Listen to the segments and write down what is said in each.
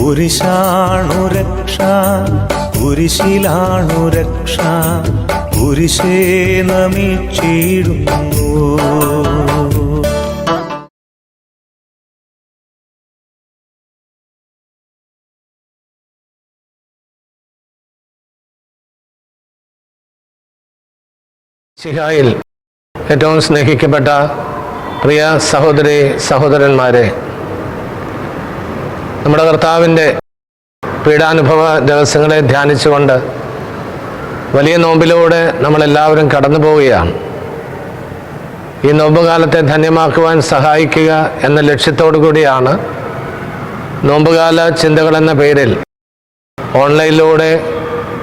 കുരിശാണു രക്ഷ, കുരിശിലാണു രക്ഷ, കുരിശേ നമിച്ചിടുന്നു. ശിഹായിൽ ഏറ്റവും സ്നേഹിക്കപ്പെട്ട പ്രിയ സഹോദരി സഹോദരന്മാരെ, നമ്മുടെ കർത്താവിൻ്റെ പീഡാനുഭവ ദിവസങ്ങളെ ധ്യാനിച്ചുകൊണ്ട് വലിയ നോമ്പിലൂടെ നമ്മളെല്ലാവരും കടന്നു പോവുകയാണ്. ഈ നോമ്പുകാലത്തെ ധന്യമാക്കുവാൻ സഹായിക്കുക എന്ന ലക്ഷ്യത്തോടു കൂടിയാണ് നോമ്പുകാല ചിന്തകൾ എന്ന പേരിൽ ഓൺലൈനിലൂടെ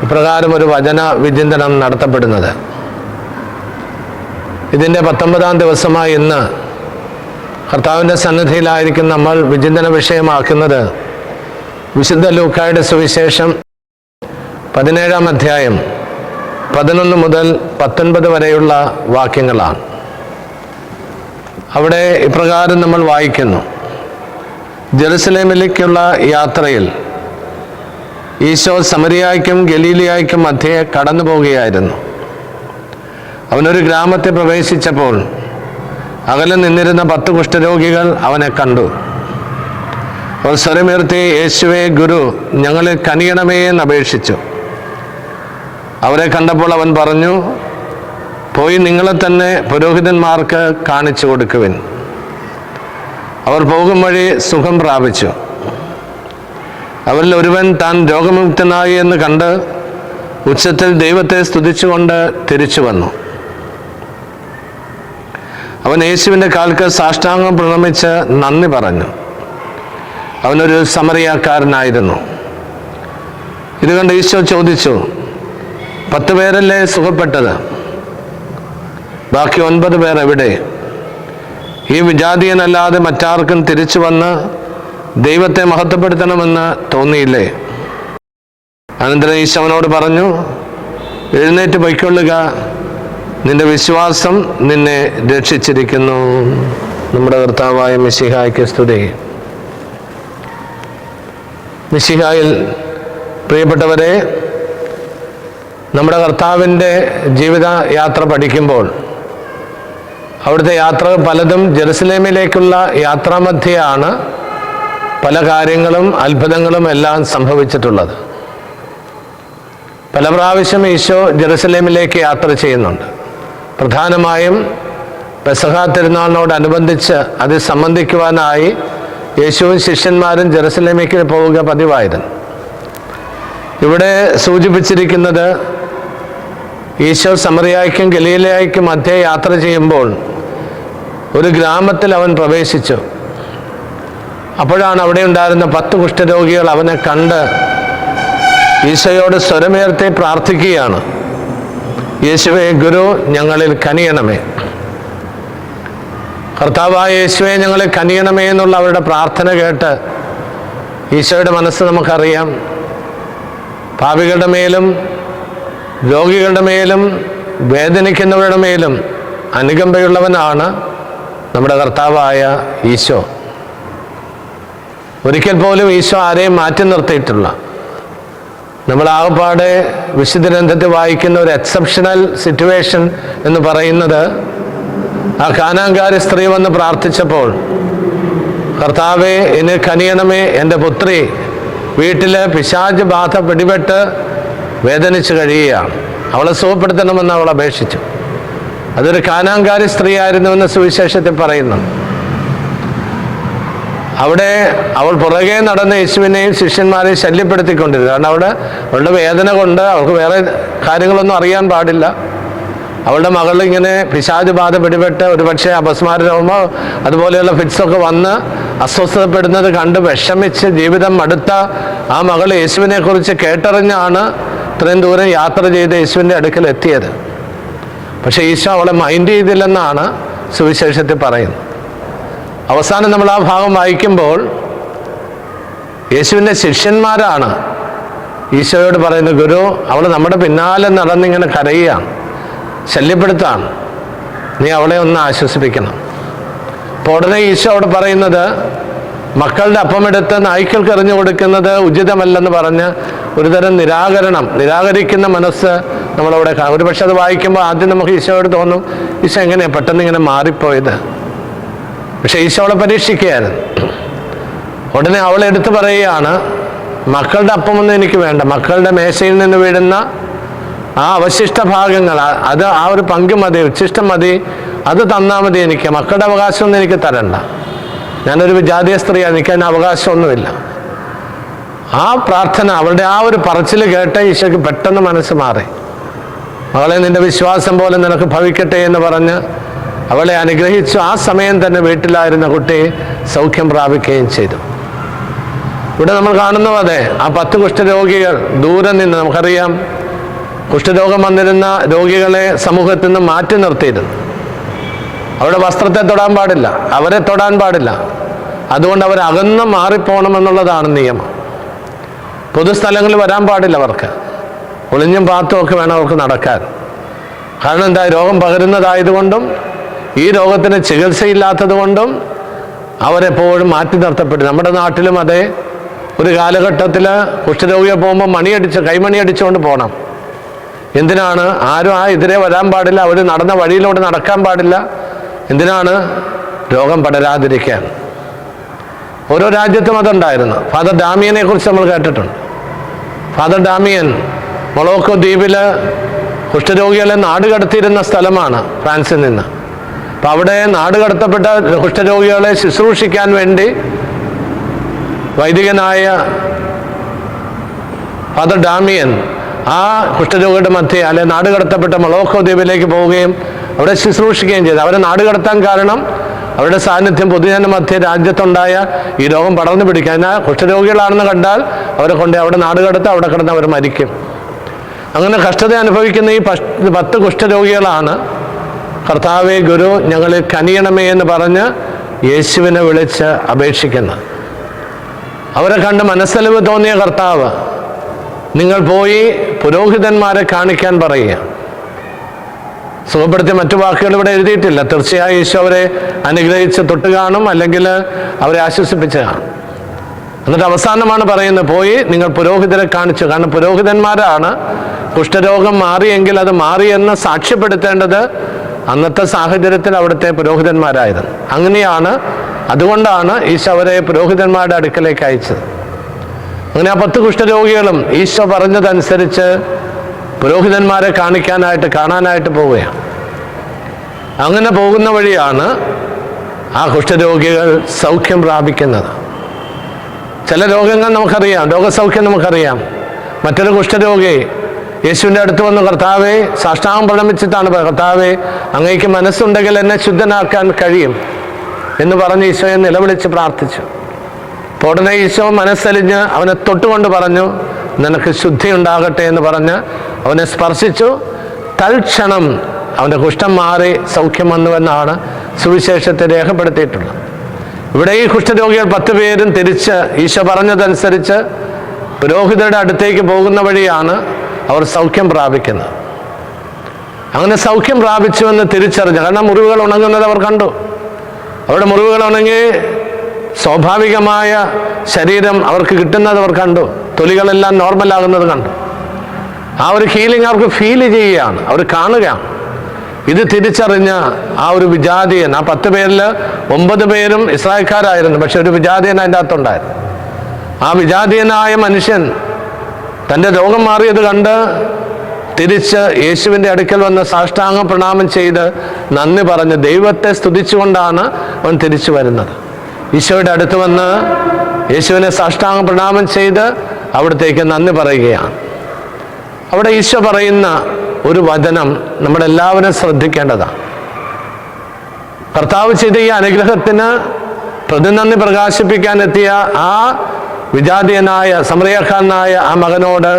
ഇപ്രകാരം ഒരു വചന വിചിന്തനം നടത്തപ്പെടുന്നത്. ഇതിൻ്റെ 19-ാം ദിവസമായി ഇന്ന് കർത്താവിൻ്റെ സന്നിധിയിലായിരിക്കും നമ്മൾ വിചിന്തന വിഷയമാക്കുന്നത് വിശുദ്ധ ലൂക്കായുടെ സുവിശേഷം 17-ാം അധ്യായം 11 മുതൽ 19 വരെയുള്ള വാക്യങ്ങളാണ്. അവിടെ ഇപ്രകാരം നമ്മൾ വായിക്കുന്നു: ജെറുസലേമിലേക്കുള്ള യാത്രയിൽ ഈശോ സമരിയായ്ക്കും ഗലീലിയായ്ക്കും മധ്യേ കടന്നു പോവുകയായിരുന്നു. അവനൊരു ഗ്രാമത്തെ പ്രവേശിച്ചപ്പോൾ അകലെ നിന്നിരുന്ന 10 കുഷ്ഠരോഗികൾ അവനെ കണ്ടു. അവർ സ്വരമുയർത്തി, യേശുവേ ഗുരു, ഞങ്ങളിൽ കനിയണമേ എന്നപേക്ഷിച്ചു. അവരെ കണ്ടപ്പോൾ അവൻ പറഞ്ഞു, പോയി നിങ്ങളെ തന്നെ പുരോഹിതന്മാർക്ക് കാണിച്ചു കൊടുക്കുവിൻ. അവർ പോകും വഴി സുഖം പ്രാപിച്ചു. അവരിൽ ഒരുവൻ താൻ രോഗമുക്തനായി എന്ന് കണ്ട് ഉച്ചത്തിൽ ദൈവത്തെ സ്തുതിച്ചുകൊണ്ട് തിരിച്ചു വന്നു. അവൻ യേശുവിൻ്റെ കാൽക്ക് സാഷ്ടാംഗം പ്രണമിച്ച് നന്ദി പറഞ്ഞു. അവനൊരു സമറിയാക്കാരനായിരുന്നു. ഇത് കണ്ട് ഈശോ ചോദിച്ചു, 10 പേരല്ലേ സുഖപ്പെട്ടത്? ബാക്കി 9 പേർ എവിടെ? ഈ വിജാതീയനല്ലാതെ മറ്റാർക്കും തിരിച്ചു വന്ന് ദൈവത്തെ മഹത്വപ്പെടുത്തണമെന്ന് തോന്നിയില്ലേ? അനന്തരം ഈശോ അവനോട് പറഞ്ഞു, എഴുന്നേറ്റ് പൊയ്ക്കൊള്ളുക, നിന്റെ വിശ്വാസം നിന്നെ രക്ഷിച്ചിരിക്കുന്നു. നമ്മുടെ കർത്താവായ മിശിഹായ്ക്ക് സ്തുതി. മിശിഹായിൽ പ്രിയപ്പെട്ടവരെ, നമ്മുടെ കർത്താവിൻ്റെ ജീവിത യാത്ര പഠിക്കുമ്പോൾ അവിടുത്തെ യാത്രകൾ പലതും ജെറുസലേമിലേക്കുള്ള യാത്രാമധ്യയാണ് പല കാര്യങ്ങളും അത്ഭുതങ്ങളും എല്ലാം സംഭവിച്ചിട്ടുള്ളത്. പല പ്രാവശ്യം ഈശോ ജെറുസലേമിലേക്ക് യാത്ര ചെയ്യുന്നുണ്ട്. പ്രധാനമായും പെസഹ തിരുനാളിനോടനുബന്ധിച്ച് അത് സംബന്ധിക്കുവാനായി യേശുവും ശിഷ്യന്മാരും ജെറുസലേമിലേക്ക് പോവുക പതിവായിരുന്നു. ഇവിടെ സൂചിപ്പിച്ചിരിക്കുന്നത് ഈശോ സമറിയായ്ക്കും ഗലീലയായ്ക്കും മധ്യേ യാത്ര ചെയ്യുമ്പോൾ ഒരു ഗ്രാമത്തിൽ അവൻ പ്രവേശിച്ചു. അപ്പോഴാണ് അവിടെ ഉണ്ടായിരുന്ന 10 കുഷ്ഠരോഗികൾ അവനെ കണ്ട് ഈശോയോട് സ്വരമുയർത്തി പ്രാർത്ഥിക്കുകയാണ്, യേശുവേ ഗുരു, ഞങ്ങളിൽ കനിയണമേ. കർത്താവായ യേശുവേ ഞങ്ങളിൽ കനിയണമേ എന്നുള്ള അവരുടെ പ്രാർത്ഥന കേട്ട് ഈശോയുടെ മനസ്സ് നമുക്കറിയാം. പാപികളുടെ മേലും രോഗികളുടെ മേലും വേദനിക്കുന്നവരുടെ മേലും അനുകമ്പയുള്ളവനാണ് നമ്മുടെ കർത്താവായ ഈശോ. ഒരിക്കൽ പോലും ഈശോ ആരെയും മാറ്റി നിർത്തിയിട്ടില്ല. നമ്മൾ ആകപ്പാടെ വിശുദ്ധ ഗ്രന്ഥത്തിൽ വായിക്കുന്ന ഒരു എക്സെപ്ഷണൽ സിറ്റുവേഷൻ എന്ന് പറയുന്നത്, ആ കാനാൻകാരി സ്ത്രീ വന്ന് പ്രാർത്ഥിച്ചപ്പോൾ, കർത്താവേ എന്നെ കനിയണമേ, എൻ്റെ പുത്രി വീട്ടിൽ പിശാച് ബാധ പിടിപെട്ട് വേദനിച്ച് കഴിയുകയാണ്, അവളെ സുഖപ്പെടുത്തണമെന്ന് അവൾ അപേക്ഷിച്ചു. അതൊരു കാനാൻകാരി സ്ത്രീ ആയിരുന്നുവെന്ന് സുവിശേഷത്തിൽ പറയുന്നു. അവിടെ അവൾ പുറകെ നടന്ന് യേശുവിനെയും ശിഷ്യന്മാരെയും ശല്യപ്പെടുത്തിക്കൊണ്ടിരുന്നു. കാരണം അവളുടെ വേദന കൊണ്ട് അവൾക്ക് വേറെ കാര്യങ്ങളൊന്നും അറിയാൻ പാടില്ല. അവളുടെ മകൾ ഇങ്ങനെ പിശാച് ബാധ പിടിപെട്ട് ഒരുപക്ഷെ അപസ്മാരമോ അതുപോലെയുള്ള ഫിറ്റ്സൊക്കെ വന്ന് അസ്വസ്ഥതപ്പെടുന്നത് കണ്ട് വിഷമിച്ച് ജീവിതം മടുത്ത ആ മകൾ യേശുവിനെ കുറിച്ച് കേട്ടറിഞ്ഞാണ് ഇത്രയും ദൂരം യാത്ര ചെയ്ത് യേശുവിൻ്റെ അടുക്കൽ എത്തിയത്. പക്ഷെ ഈശോ അവളെ മൈൻഡ് ചെയ്തില്ലെന്നാണ് സുവിശേഷത്തിൽ പറയുന്നത്. അവസാനം നമ്മൾ ആ ഭാഗം വായിക്കുമ്പോൾ യേശുവിൻ്റെ ശിഷ്യന്മാരാണ് ഈശോയോട് പറയുന്നത്, ഗുരു, അവൾ നമ്മുടെ പിന്നാലെ നടന്നിങ്ങനെ കരയുകയാണ്, ശല്യപ്പെടുത്താണ്, നീ അവളെ ഒന്ന് ആശ്വസിപ്പിക്കണം. അപ്പോൾ ഉടനെ ഈശോ അവിടെ പറയുന്നത്, മക്കളുടെ അപ്പമെടുത്ത് നായ്ക്കൾക്ക് എറിഞ്ഞു കൊടുക്കുന്നത് ഉചിതമല്ലെന്ന് പറഞ്ഞ് ഒരുതരം നിരാകരിക്കുന്ന മനസ്സ് നമ്മളവിടെ കാണും. ഒരു പക്ഷെ അത് വായിക്കുമ്പോൾ ആദ്യം നമുക്ക് ഈശോയോട് തോന്നും, ഈശോ എങ്ങനെയാണ് പെട്ടെന്ന് ഇങ്ങനെ മാറിപ്പോയത്? പക്ഷെ ഈശോ അവളെ പരീക്ഷിക്കുകയായിരുന്നു. ഉടനെ അവളെടുത്ത് പറയുകയാണ്, മക്കളുടെ അപ്പമൊന്നും എനിക്ക് വേണ്ട, മക്കളുടെ മേശയിൽ നിന്ന് വീഴുന്ന ആ അവശിഷ്ട ഭാഗങ്ങൾ, അത് ആ ഒരു പങ്ക് മതി, ഉച്ഛിഷ്ടം മതി, അത് തന്നാൽ മതി എനിക്ക്. മക്കളുടെ അവകാശമൊന്നും എനിക്ക് തരണ്ട. ഞാനൊരു വിജാതീയ സ്ത്രീയാണ്, എനിക്ക് അതിന് അവകാശമൊന്നുമില്ല. ആ പ്രാർത്ഥന, അവളുടെ ആ ഒരു പറച്ചിൽ കേട്ട ഈശോയ്ക്ക് പെട്ടെന്ന് മനസ്സ് മാറി. മകളെ, നിന്റെ വിശ്വാസം പോലെ നിനക്ക് ഭവിക്കട്ടെ എന്ന് പറഞ്ഞ് അവളെ അനുഗ്രഹിച്ചു. ആ സമയം തന്നെ വീട്ടിലായിരുന്ന കുട്ടി സൗഖ്യം പ്രാപിക്കുകയും ചെയ്തു. ഇവിടെ നമ്മൾ കാണുന്നു, അതെ, ആ 10 കുഷ്ഠരോഗികൾ ദൂരെ നിന്ന്, നമുക്കറിയാം കുഷ്ഠരോഗം വന്നിരുന്ന രോഗികളെ സമൂഹത്തിൽ നിന്ന് മാറ്റി നിർത്തിയിരുന്നു. അവരുടെ വസ്ത്രത്തെ തൊടാൻ പാടില്ല, അവരെ തൊടാൻ പാടില്ല. അതുകൊണ്ട് അവർ അകന്ന് മാറിപ്പോണമെന്നുള്ളതാണ് നിയമം. പൊതുസ്ഥലങ്ങളിൽ വരാൻ പാടില്ല അവർക്ക്. ഒളിഞ്ഞും പാത്തും ഒക്കെ വേണം അവർക്ക് നടക്കാൻ. കാരണം എന്താ? രോഗം പകരുന്നതായതുകൊണ്ടും ഈ രോഗത്തിന് ചികിത്സയില്ലാത്തത് കൊണ്ടും അവരെപ്പോഴും മാറ്റി നിർത്തപ്പെട്ടു. നമ്മുടെ നാട്ടിലും അതേ, ഒരു കാലഘട്ടത്തിൽ കുഷ്ഠരോഗിയെ പോകുമ്പോൾ കൈമണി അടിച്ചുകൊണ്ട് പോകണം. എന്തിനാണ്? ആരും എതിരെ വരാൻ പാടില്ല, അവർ നടന്ന വഴിയിലൂടെ നടക്കാൻ പാടില്ല. എന്തിനാണ്? രോഗം പടരാതിരിക്കാൻ. ഓരോ രാജ്യത്തും അതുണ്ടായിരുന്നു. ഫാദർ ഡാമിയനെ കുറിച്ച് നമ്മൾ കേട്ടിട്ടുണ്ട്. ഫാദർ ഡാമിയൻ മൊളോക്കോ ദ്വീപിൽ കുഷ്ഠരോഗികളെ നാടുകടത്തിയിരുന്ന സ്ഥലമാണ്, ഫ്രാൻസിൽ നിന്ന്. അപ്പം അവിടെ നാടുകടത്തപ്പെട്ട കുഷ്ഠരോഗികളെ ശുശ്രൂഷിക്കാൻ വേണ്ടി വൈദികനായ ഫാദർ ഡാമിയൻ ആ കുഷ്ഠരോഗിയുടെ മധ്യേ, അല്ലെ നാടുകടത്തപ്പെട്ട മൊളോക്കോ ദ്വീപിലേക്ക് പോവുകയും അവിടെ ശുശ്രൂഷിക്കുകയും ചെയ്തു. അവരെ നാടുകടത്താൻ കാരണം അവരുടെ സാന്നിധ്യം പൊതുജന മധ്യേ രാജ്യത്തുണ്ടായ ഈ രോഗം പടർന്നു പിടിക്കാൻ. എന്നാൽ കുഷ്ഠരോഗികളാണെന്ന് കണ്ടാൽ അവരെ കൊണ്ട് അവിടെ നാടുകടത്ത്, അവിടെ കിടന്ന് അവർ മരിക്കും. അങ്ങനെ കഷ്ടത അനുഭവിക്കുന്ന ഈ 10 കുഷ്ഠരോഗികളാണ് കർത്താവേ ഗുരു, ഞങ്ങളിൽ കനിയണമേ എന്ന് പറഞ്ഞ് യേശുവിനെ വിളിച്ച് അപേക്ഷിക്കുന്നത്. അവരെ കണ്ട് മനസ്സലിവ് തോന്നിയ കർത്താവ്, നിങ്ങൾ പോയി പുരോഹിതന്മാരെ കാണിക്കാൻ പറയുക. സുഖപ്പെടുത്തിയ മറ്റു വാക്കുകൾ ഇവിടെ എഴുതിയിട്ടില്ല. തീർച്ചയായും ഈശോ അവരെ അനുഗ്രഹിച്ച് തൊട്ട് കാണും, അല്ലെങ്കിൽ അവരെ ആശ്വസിപ്പിച്ച് കാണും. എന്നിട്ട് അവസാനമാണ് പറയുന്നത്, പോയി നിങ്ങൾ പുരോഹിതരെ കാണിച്ചു. കാരണം പുരോഹിതന്മാരാണ് കുഷ്ഠരോഗം മാറിയെങ്കിൽ അത് മാറിയെന്ന് സാക്ഷ്യപ്പെടുത്തേണ്ടത് അന്നത്തെ സാഹചര്യത്തിൽ അവിടുത്തെ പുരോഹിതന്മാരായിരുന്നു. അതുകൊണ്ടാണ് ഈശോ അവരെ പുരോഹിതന്മാരുടെ അടുക്കലേക്ക് അയച്ചത്. അങ്ങനെ ആ 10 കുഷ്ഠരോഗികളും ഈശോ പറഞ്ഞതനുസരിച്ച് പുരോഹിതന്മാരെ കാണാനായിട്ട് പോവുകയാണ്. അങ്ങനെ പോകുന്ന വഴിയാണ് ആ കുഷ്ഠരോഗികൾ സൗഖ്യം പ്രാപിക്കുന്നത്. ചില രോഗങ്ങൾ നമുക്കറിയാം, രോഗസൗഖ്യം നമുക്കറിയാം. മറ്റൊരു കുഷ്ഠരോഗി യേശുവിൻ്റെ അടുത്ത് വന്ന്, കർത്താവെ, സാഷ്ടാംഗം പ്രണമിച്ചിട്ടാണ്, കർത്താവെ, അങ്ങേക്ക് മനസ്സുണ്ടെങ്കിൽ എന്നെ ശുദ്ധനാക്കാൻ കഴിയും എന്ന് പറഞ്ഞ് ഈശോയെ നിലവിളിച്ച് പ്രാർത്ഥിച്ചു. അപ്പോൾ ഉടനെ ഈശോ മനസ്സലിഞ്ഞ് അവനെ തൊട്ടുകൊണ്ട് പറഞ്ഞു, നിനക്ക് ശുദ്ധി ഉണ്ടാകട്ടെ എന്ന് പറഞ്ഞ് അവനെ സ്പർശിച്ചു. തൽക്ഷണം അവൻ്റെ കുഷ്ഠം മാറി സൗഖ്യം വന്നുവെന്നാണ് സുവിശേഷത്തെ രേഖപ്പെടുത്തിയിട്ടുള്ളത്. ഇവിടെ ഈ കുഷ്ഠരോഗികൾ 10 പേരും തിരിച്ച് ഈശോ പറഞ്ഞതനുസരിച്ച് പുരോഹിതരുടെ അടുത്തേക്ക് പോകുന്ന വഴിയാണ് അവർ സൗഖ്യം പ്രാപിക്കുന്നത്. അങ്ങനെ സൗഖ്യം പ്രാപിച്ചുവെന്ന് തിരിച്ചറിഞ്ഞു. കാരണം മുറിവുകൾ ഉണങ്ങുന്നത് അവർ കണ്ടു. അവരുടെ മുറിവുകൾ ഉണങ്ങി സ്വാഭാവികമായ ശരീരം അവർക്ക് കിട്ടുന്നത് അവർ കണ്ടു. തൊലികളെല്ലാം നോർമലാകുന്നത് കണ്ടു. ആ ഒരു ഹീലിംഗ് അവർക്ക് ഫീൽ ചെയ്യുകയാണ്, അവർ കാണുകയാണ്. ഇത് തിരിച്ചറിഞ്ഞ ആ ഒരു വിജാതീയൻ, ആ 10 പേരിൽ 9 പേരും ഇസ്രായേൽക്കാരായിരുന്നു, പക്ഷെ ഒരു വിജാതീയൻ അതിൻ്റെ അകത്തുണ്ടായിരുന്നു. ആ വിജാതീയനായ മനുഷ്യൻ തൻ്റെ രോഗം മാറിയത് കണ്ട് തിരിച്ച് യേശുവിൻ്റെ അടുക്കൽ വന്ന് സാഷ്ടാംഗ പ്രണാമം ചെയ്ത് നന്ദി പറഞ്ഞ് ദൈവത്തെ സ്തുതിച്ചുകൊണ്ടാണ് അവൻ തിരിച്ചു വരുന്നത്. ഈശോയുടെ അടുത്ത് വന്ന് യേശുവിനെ സാഷ്ടാംഗ പ്രണാമം ചെയ്ത് അവിടത്തേക്ക് നന്ദി പറയുകയാണ്. അവിടെ ഈശോ പറയുന്ന ഒരു വചനം നമ്മളെല്ലാവരും ശ്രദ്ധിക്കേണ്ടതാണ്. കർത്താവ് ചെയ്ത ഈ അനുഗ്രഹത്തിന് പ്രതിനന്ദി പ്രകാശിപ്പിക്കാനെത്തിയ ആ വിജാതീയനായ സമറിയക്കാരനായ ആ മകനോട്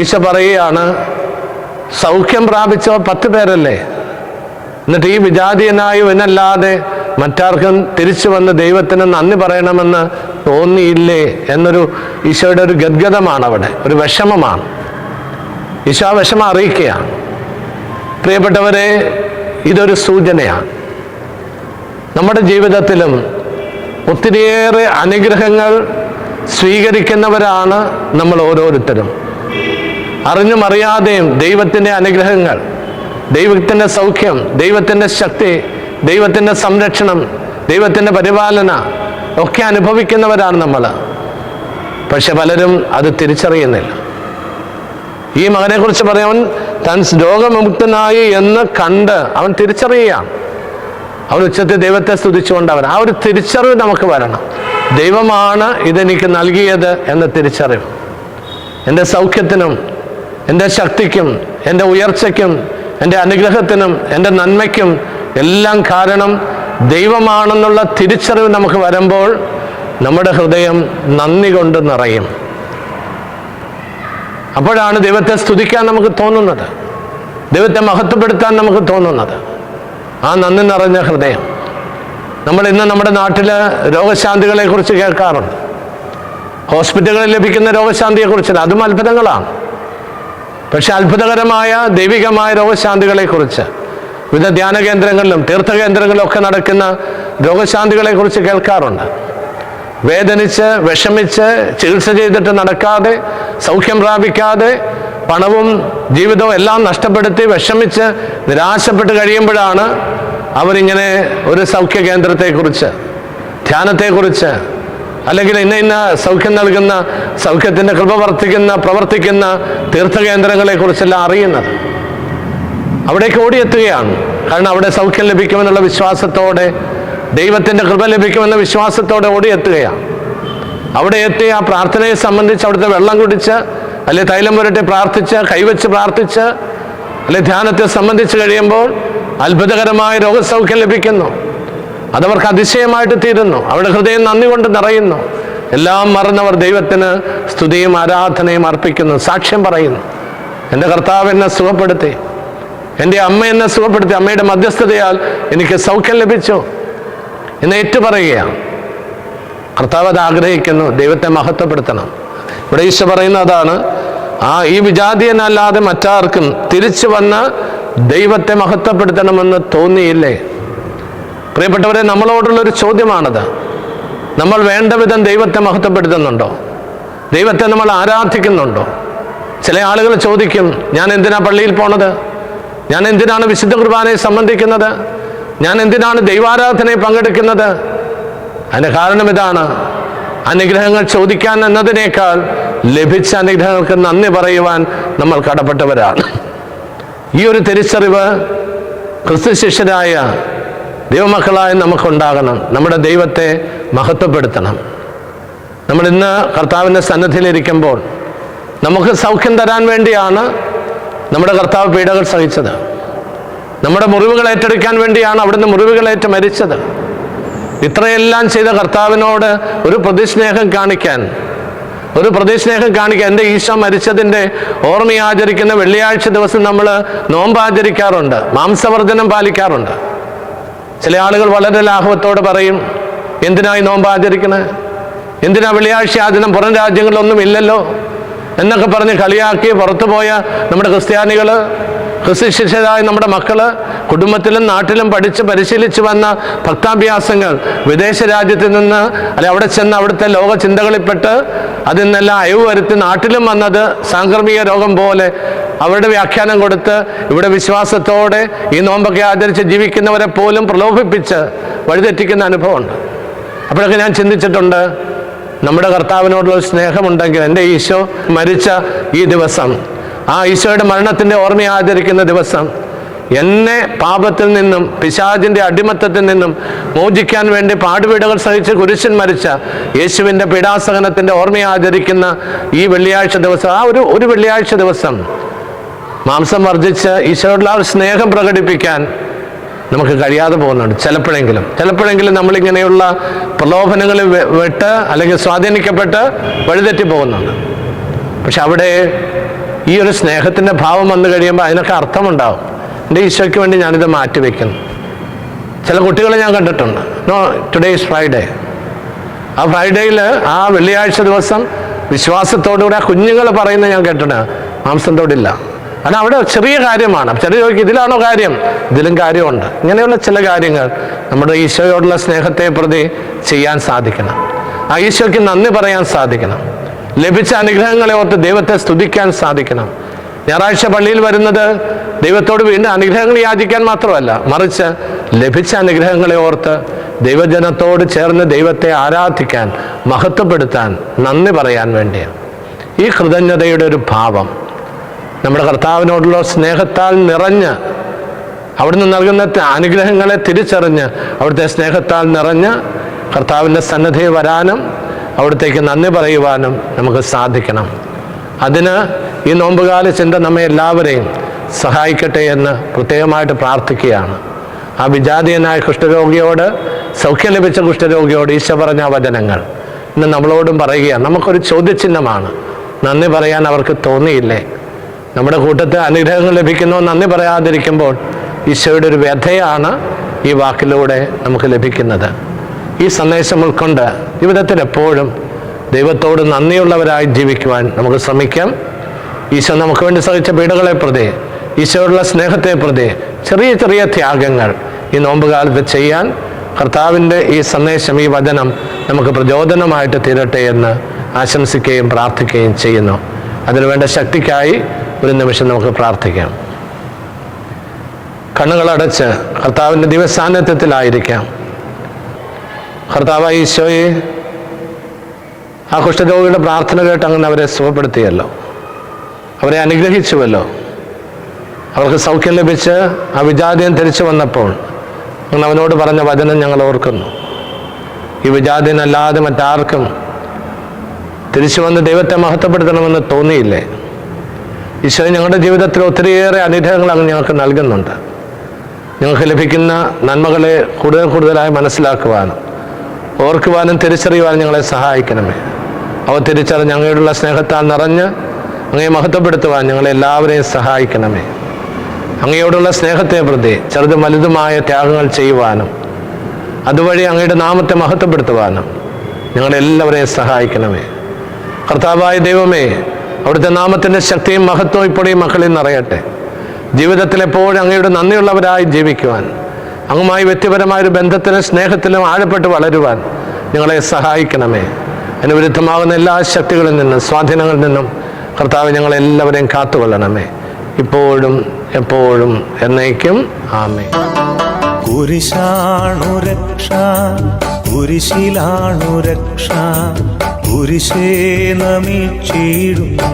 ഈശോ പറയുകയാണ്, സൗഖ്യം പ്രാപിച്ചവർ 10 പേരല്ലേ, എന്നിട്ട് ഈ വിജാതീയനായ ഇവനല്ലാതെ മറ്റാർക്കും തിരിച്ചു വന്ന് ദൈവത്തിന് നന്ദി പറയണമെന്ന് തോന്നിയില്ലേ എന്നൊരു ഈശോയുടെ ഒരു ഗദ്ഗതമാണ്, അവിടെ ഒരു വിഷമമാണ്. ഈശോ ആ വിഷമം അറിയിക്കുകയാണ്. പ്രിയപ്പെട്ടവരെ, ഇതൊരു സൂചനയാണ്. നമ്മുടെ ജീവിതത്തിലും ഒത്തിരിയേറെ അനുഗ്രഹങ്ങൾ സ്വീകരിക്കുന്നവരാണ് നമ്മൾ ഓരോരുത്തരും. അറിഞ്ഞും അറിയാതെയും ദൈവത്തിൻ്റെ അനുഗ്രഹങ്ങൾ, ദൈവത്തിൻ്റെ സൗഖ്യം, ദൈവത്തിൻ്റെ ശക്തി, ദൈവത്തിൻ്റെ സംരക്ഷണം, ദൈവത്തിൻ്റെ പരിപാലന ഒക്കെ അനുഭവിക്കുന്നവരാണ് നമ്മൾ. പക്ഷെ പലരും അത് തിരിച്ചറിയുന്നില്ല. ഈ മകനെക്കുറിച്ച് പറയാൻ, താൻ രോഗമുക്തനായി എന്ന് കണ്ട് അവൻ തിരിച്ചറിയുകയാണ്. അവൻ ഉച്ചത്തിൽ ദൈവത്തെ സ്തുതിച്ചുകൊണ്ട് ആ ഒരു തിരിച്ചറിവ് നമുക്ക് വരണം. ദൈവമാണ് ഇതെനിക്ക് നൽകിയത് എന്ന തിരിച്ചറിവ്. എൻ്റെ സൗഖ്യത്തിനും എൻ്റെ ശക്തിക്കും എൻ്റെ ഉയർച്ചയ്ക്കും എൻ്റെ അനുഗ്രഹത്തിനും എൻ്റെ നന്മയ്ക്കും എല്ലാം കാരണം ദൈവമാണെന്നുള്ള തിരിച്ചറിവ് നമുക്ക് വരുമ്പോൾ നമ്മുടെ ഹൃദയം നന്ദി കൊണ്ട് നിറയും. അപ്പോഴാണ് ദൈവത്തെ സ്തുതിക്കാൻ നമുക്ക് തോന്നുന്നത്, ദൈവത്തെ മഹത്വപ്പെടുത്താൻ നമുക്ക് തോന്നുന്നത്. ആ നന്ദി നിറഞ്ഞ ഹൃദയം. നമ്മൾ ഇന്ന് നമ്മുടെ നാട്ടിൽ രോഗശാന്തികളെ കുറിച്ച് കേൾക്കാറുണ്ട്. ഹോസ്പിറ്റലുകളിൽ ലഭിക്കുന്ന രോഗശാന്തിയെക്കുറിച്ചല്ല, അതും അത്ഭുതങ്ങളാണ്. പക്ഷെ അത്ഭുതകരമായ ദൈവികമായ രോഗശാന്തികളെക്കുറിച്ച് വിവിധ ധ്യാന കേന്ദ്രങ്ങളിലും തീർത്ഥകേന്ദ്രങ്ങളിലും ഒക്കെ നടക്കുന്ന രോഗശാന്തികളെക്കുറിച്ച് കേൾക്കാറുണ്ട്. വേദനിച്ച് വിഷമിച്ച് ചികിത്സ ചെയ്തിട്ട് നടക്കാതെ, സൗഖ്യം പ്രാപിക്കാതെ, പണവും ജീവിതവും എല്ലാം നഷ്ടപ്പെടുത്തി വിഷമിച്ച് നിരാശപ്പെട്ട് കഴിയുമ്പോഴാണ് അവരിങ്ങനെ ഒരു സൗഖ്യ കേന്ദ്രത്തെക്കുറിച്ച്, ധ്യാനത്തെക്കുറിച്ച്, അല്ലെങ്കിൽ ഇന്ന സൗഖ്യം നൽകുന്ന, സൗഖ്യത്തിൻ്റെ കൃപ പ്രവർത്തിക്കുന്ന തീർത്ഥകേന്ദ്രങ്ങളെക്കുറിച്ചെല്ലാം അറിയുന്നത്. അവിടേക്ക് ഓടിയെത്തുകയാണ്. കാരണം അവിടെ സൗഖ്യം ലഭിക്കുമെന്നുള്ള വിശ്വാസത്തോടെ, ദൈവത്തിൻ്റെ കൃപ ലഭിക്കുമെന്ന വിശ്വാസത്തോടെ ഓടിയെത്തുകയാണ്. അവിടെ എത്തി ആ പ്രാർത്ഥനയെ സംബന്ധിച്ച് അവിടുത്തെ വെള്ളം കുടിച്ച്, അല്ലെ തൈലം പുരട്ടി പ്രാർത്ഥിച്ച്, കൈവച്ച് പ്രാർത്ഥിച്ച്, അല്ലെ ധ്യാനത്തെ സംബന്ധിച്ച് കഴിയുമ്പോൾ അത്ഭുതകരമായ രോഗസൗഖ്യം ലഭിക്കുന്നു. അതവർക്ക് അതിശയമായിട്ട് തീരുന്നു. അവരുടെ ഹൃദയം നന്ദി കൊണ്ട് നിറയുന്നു. എല്ലാം മറന്നവർ ദൈവത്തിന് സ്തുതിയും ആരാധനയും അർപ്പിക്കുന്നു, സാക്ഷ്യം പറയുന്നു. എൻ്റെ കർത്താവ് എന്നെ സുഖപ്പെടുത്തി, എൻ്റെ അമ്മ എന്നെ സുഖപ്പെടുത്തി, അമ്മയുടെ മധ്യസ്ഥതയാൽ എനിക്ക് സൗഖ്യം ലഭിച്ചു എന്ന് ഏറ്റുപറയുകയാണ്. കർത്താവ് അത് ആഗ്രഹിക്കുന്നു, ദൈവത്തെ മഹത്വപ്പെടുത്തണം. ഇവിടെ ഈശോ പറയുന്ന അതാണ്, ഈ വിജാതീയനല്ലാതെ മറ്റാർക്കും തിരിച്ചു വന്ന് ദൈവത്തെ മഹത്വപ്പെടുത്തണമെന്ന് തോന്നിയില്ലേ? പ്രിയപ്പെട്ടവരെ, നമ്മളോടുള്ളൊരു ചോദ്യമാണത്. നമ്മൾ വേണ്ട വിധം ദൈവത്തെ മഹത്വപ്പെടുത്തുന്നുണ്ടോ? ദൈവത്തെ നമ്മൾ ആരാധിക്കുന്നുണ്ടോ? ചില ആളുകൾ ചോദിക്കും, ഞാൻ എന്തിനാ പള്ളിയിൽ പോണത്? ഞാൻ എന്തിനാണ് വിശുദ്ധ കുർബാനയെ സംബന്ധിക്കുന്നത്? ഞാൻ എന്തിനാണ് ദൈവാരാധനയിൽ പങ്കെടുക്കുന്നത്? അതിൻ്റെ കാരണം ഇതാണ്, അനുഗ്രഹങ്ങൾ ചോദിക്കാൻ എന്നതിനേക്കാൾ ലഭിച്ച അനുഗ്രഹങ്ങൾക്ക് നന്ദി പറയുവാൻ നമ്മൾ കടപ്പെട്ടവരാണ്. ഈ ഒരു തിരിച്ചറിവ് ക്രിസ്തു ശിഷ്യരായ ദൈവമക്കളായി നമുക്കുണ്ടാകണം. നമ്മുടെ ദൈവത്തെ മഹത്വപ്പെടുത്തണം. നമ്മൾ ഇന്ന് കർത്താവിൻ്റെ സന്നിധിയിലിരിക്കുമ്പോൾ നമുക്ക് സൗഖ്യം തരാൻ വേണ്ടിയാണ് നമ്മുടെ കർത്താവ് പീഡകൾ സഹിച്ചത്. നമ്മുടെ മുറിവുകൾ ഏറ്റെടുക്കാൻ വേണ്ടിയാണ് അവിടുന്ന് മുറിവുകളേറ്റ് മരിച്ചത്. ഇത്രയെല്ലാം ചെയ്ത കർത്താവിനോട് ഒരു പ്രതിസ്നേഹം കാണിക്കാൻ എൻ്റെ ഈശോ മരിച്ചതിൻ്റെ ഓർമ്മയാചരിക്കുന്ന വെള്ളിയാഴ്ച ദിവസം നമ്മൾ നോമ്പാചരിക്കാറുണ്ട്, മാംസവർജനം പാലിക്കാറുണ്ട്. ചില ആളുകൾ വളരെ ലാഘവത്തോട് പറയും, എന്തിനായി നോമ്പാചരിക്കണേ? എന്തിനാ വെള്ളിയാഴ്ച ആചരണം? പുറം രാജ്യങ്ങളിലൊന്നും ഇല്ലല്ലോ എന്നൊക്കെ പറഞ്ഞ് കളിയാക്കി പുറത്തുപോയ നമ്മുടെ ക്രിസ്ത്യാനികൾ, ക്രിസ്തു ശിഷ്യരായ നമ്മുടെ മക്കള്, കുടുംബത്തിലും നാട്ടിലും പഠിച്ച് പരിശീലിച്ചു വന്ന ഭക്താഭ്യാസങ്ങൾ വിദേശ രാജ്യത്തിൽ നിന്ന് അവിടെ ചെന്ന് അവിടുത്തെ ലോക ചിന്തകളിൽപ്പെട്ട് അതിൽ നിന്നെല്ലാം അയവ് വരുത്തി നാട്ടിലും വന്നത് സാംക്രമിക രോഗം പോലെ അവരുടെ വ്യാഖ്യാനം കൊടുത്ത് ഇവിടെ വിശ്വാസത്തോടെ ഈ നോമ്പൊക്കെ ആചരിച്ച് ജീവിക്കുന്നവരെ പോലും പ്രലോഭിപ്പിച്ച് വഴിതെറ്റിക്കുന്ന അനുഭവമുണ്ട്. അപ്പോഴൊക്കെ ഞാൻ ചിന്തിച്ചിട്ടുണ്ട്, നമ്മുടെ കർത്താവിനോടുള്ള സ്നേഹമുണ്ടെങ്കിൽ എൻ്റെ ഈശോ മരിച്ച ഈ ദിവസം, ആ ഈശോയുടെ മരണത്തിൻ്റെ ഓർമ്മ ആചരിക്കുന്ന ദിവസം, എന്നെ പാപത്തിൽ നിന്നും പിശാചിൻ്റെ അടിമത്തത്തിൽ നിന്നും മോചിക്കാൻ വേണ്ടി പാടുപീഡകൾ സഹിച്ച് കുരിശിൽ മരിച്ച യേശുവിൻ്റെ പീഡാസഹനത്തിൻ്റെ ഓർമ്മ ആചരിക്കുന്ന ഈ വെള്ളിയാഴ്ച ദിവസം, ഒരു വെള്ളിയാഴ്ച ദിവസം മാംസം വർജിച്ച് ഈശോയോടുള്ള ഒരു സ്നേഹം പ്രകടിപ്പിക്കാൻ നമുക്ക് കഴിയാതെ പോകുന്നുണ്ട്. ചിലപ്പോഴെങ്കിലും നമ്മളിങ്ങനെയുള്ള പ്രലോഭനങ്ങളിൽ വിട്ട് അല്ലെങ്കിൽ സ്വാധീനിക്കപ്പെട്ട് വഴിതെറ്റി പോകുന്നുണ്ട്. പക്ഷെ അവിടെ ഈ ഒരു സ്നേഹത്തിൻ്റെ ഭാവം വന്നു കഴിയുമ്പോൾ അതിനൊക്കെ അർത്ഥമുണ്ടാവും. എൻ്റെ ഈശോയ്ക്ക് വേണ്ടി ഞാനിത് മാറ്റിവെക്കുന്നു. ചില കുട്ടികളെ ഞാൻ കണ്ടിട്ടുണ്ട്, ടുഡേ ഈസ് ഫ്രൈഡേ. ആ ഫ്രൈഡേയിൽ, ആ വെള്ളിയാഴ്ച ദിവസം വിശ്വാസത്തോടുകൂടി ആ കുഞ്ഞുങ്ങൾ പറയുന്നത് ഞാൻ കേട്ടിട്ടുണ്ട്, മാംസം തൊടില്ല, കാരണം അവിടെ ചെറിയ കാര്യമാണ്. ചെറിയ ചോദിക്കും, ഇതിലാണോ കാര്യം? ഇതിലും കാര്യമുണ്ട്. ഇങ്ങനെയുള്ള ചില കാര്യങ്ങൾ നമ്മുടെ ഈശോയോടുള്ള സ്നേഹത്തെ പ്രതി ചെയ്യാൻ സാധിക്കണം. ആ ഈശോയ്ക്ക് നന്ദി പറയാൻ സാധിക്കണം. ലഭിച്ച അനുഗ്രഹങ്ങളെ ഓർത്ത് ദൈവത്തെ സ്തുതിക്കാൻ സാധിക്കണം. ഞായറാഴ്ച പള്ളിയിൽ വരുന്നത് ദൈവത്തോട് വീണ്ടും അനുഗ്രഹങ്ങൾ യാചിക്കാൻ മാത്രമല്ല, മറിച്ച് ലഭിച്ച അനുഗ്രഹങ്ങളെ ഓർത്ത് ദൈവജനത്തോട് ചേർന്ന് ദൈവത്തെ ആരാധിക്കാൻ, മഹത്വപ്പെടുത്താൻ, നന്ദി പറയാൻ വേണ്ടിയാണ്. ഈ കൃതജ്ഞതയുടെ ഒരു ഭാവം നമ്മുടെ കർത്താവിനോടുള്ള സ്നേഹത്താൽ നിറഞ്ഞ്, അവിടുന്ന് നൽകുന്ന അനുഗ്രഹങ്ങളെ തിരിച്ചറിഞ്ഞ് അവിടുത്തെ സ്നേഹത്താൽ നിറഞ്ഞ് കർത്താവിൻ്റെ സന്നിധിയിൽ വരാനും അവിടത്തേക്ക് നന്ദി പറയുവാനും നമുക്ക് സാധിക്കണം. അതിന് ഈ നോമ്പുകാല ചിന്ത നമ്മെ എല്ലാവരെയും സഹായിക്കട്ടെ എന്ന് പ്രത്യേകമായിട്ട് പ്രാർത്ഥിക്കുകയാണ്. ആ വിജാതീയനായ കുഷ്ഠരോഗിയോട്, സൗഖ്യം ലഭിച്ച കുഷ്ഠരോഗിയോട് ഈശോ പറഞ്ഞ വചനങ്ങൾ ഇന്ന് നമ്മളോടും പറയുകയാണ്. നമുക്കൊരു ചോദ്യചിഹ്നമാണ്. നന്ദി പറയാൻ അവർക്ക് തോന്നിയില്ലേ? നമ്മുടെ കൂട്ടത്തിൽ അനുഗ്രഹങ്ങൾ ലഭിക്കുന്നോ നന്ദി പറയാതിരിക്കുമ്പോൾ ഈശോയുടെ ഒരു വ്യഥയാണ് ഈ വാക്കിലൂടെ നമുക്ക് ലഭിക്കുന്നത്. ഈ സന്ദേശം ഉൾക്കൊണ്ട് ജീവിതത്തിൽ എപ്പോഴും ദൈവത്തോട് നന്ദിയുള്ളവരായി ജീവിക്കുവാൻ നമുക്ക് ശ്രമിക്കാം. ഈശോ നമുക്ക് വേണ്ടി സഹിച്ച പീഡകളെ പ്രതി, ഈശോയോടുള്ള സ്നേഹത്തെ പ്രതി ചെറിയ ചെറിയ ത്യാഗങ്ങൾ ഈ നോമ്പുകാലത്ത് ചെയ്യാൻ കർത്താവിൻ്റെ ഈ സന്ദേശം, ഈ വചനം നമുക്ക് പ്രചോദനമായിട്ട് തീരട്ടെ എന്ന് ആശംസിക്കുകയും പ്രാർത്ഥിക്കുകയും ചെയ്യുന്നു. അതിനുവേണ്ട ശക്തിക്കായി ഒരു നിമിഷം നമുക്ക് പ്രാർത്ഥിക്കാം. കണ്ണുകളടച്ച് കർത്താവിൻ്റെ ദിവസാന്നിധ്യത്തിലായിരിക്കാം. കർത്താവായ ഈശോയെ, ആ കുഷ്ഠരോഗിയുടെ പ്രാർത്ഥന കേട്ട് അങ്ങനെ അവരെ സുഖപ്പെടുത്തിയല്ലോ, അവരെ അനുഗ്രഹിച്ചുവല്ലോ. അവർക്ക് സൗഖ്യം ലഭിച്ച് ആ വിജാതീയൻ തിരിച്ചു വന്നപ്പോൾ നിങ്ങൾ അവനോട് പറഞ്ഞ വചനം ഞങ്ങൾ ഓർക്കുന്നു. ഈ വിജാതീയനല്ലാതെ മറ്റാർക്കും തിരിച്ചു വന്ന് ദൈവത്തെ മഹത്വപ്പെടുത്തണമെന്ന് തോന്നിയില്ലേ? ഈശോ, ഞങ്ങളുടെ ജീവിതത്തിൽ ഒത്തിരിയേറെ അനുഗ്രഹങ്ങൾ അങ്ങ് ഞങ്ങൾക്ക് നൽകുന്നുണ്ട്. ഞങ്ങൾക്ക് ലഭിക്കുന്ന നന്മകളെ കൂടുതൽ കൂടുതലായി മനസ്സിലാക്കുവാനും ഓർക്കുവാനും തിരിച്ചറിയുവാനും ഞങ്ങളെ സഹായിക്കണമേ. അവ തിരിച്ചറിഞ്ഞ് അങ്ങയോടുള്ള സ്നേഹത്താൽ നിറഞ്ഞ് അങ്ങയെ മഹത്വപ്പെടുത്തുവാൻ ഞങ്ങളെല്ലാവരെയും സഹായിക്കണമേ. അങ്ങയോടുള്ള സ്നേഹത്തെ പ്രതി ചെറുതും വലുതുമായ ത്യാഗങ്ങൾ ചെയ്യുവാനും അതുവഴി അങ്ങയുടെ നാമത്തെ മഹത്വപ്പെടുത്തുവാനും ഞങ്ങളെല്ലാവരെയും സഹായിക്കണമേ. കർത്താവായ ദൈവമേ, അവിടുത്തെ നാമത്തിൻ്റെ ശക്തിയും മഹത്വവും ഇപ്പോഴും ഈ മക്കളിൽ നിറയട്ടെ. ജീവിതത്തിൽ എപ്പോഴും അങ്ങയുടെ നന്ദിയുള്ളവരായി ജീവിക്കുവാൻ, അങ്ങുമായി വ്യക്തിപരമായൊരു ബന്ധത്തിലും സ്നേഹത്തിലും ആഴപ്പെട്ട് വളരുവാൻ ഞങ്ങളെ സഹായിക്കണമേ. അതിന് വിരുദ്ധമാകുന്ന എല്ലാ ശക്തികളിൽ നിന്നും, സ്വാധീനങ്ങളിൽ നിന്നും കർത്താവ് ഞങ്ങളെല്ലാവരെയും കാത്തുകൊള്ളണമേ, ഇപ്പോഴും എപ്പോഴും എന്നേക്കും. ആമേൻ. കുരിശാണു രക്ഷ, കുരിശിലാണു രക്ഷ, കുരിശേ നമിച്ചിടുന്നു.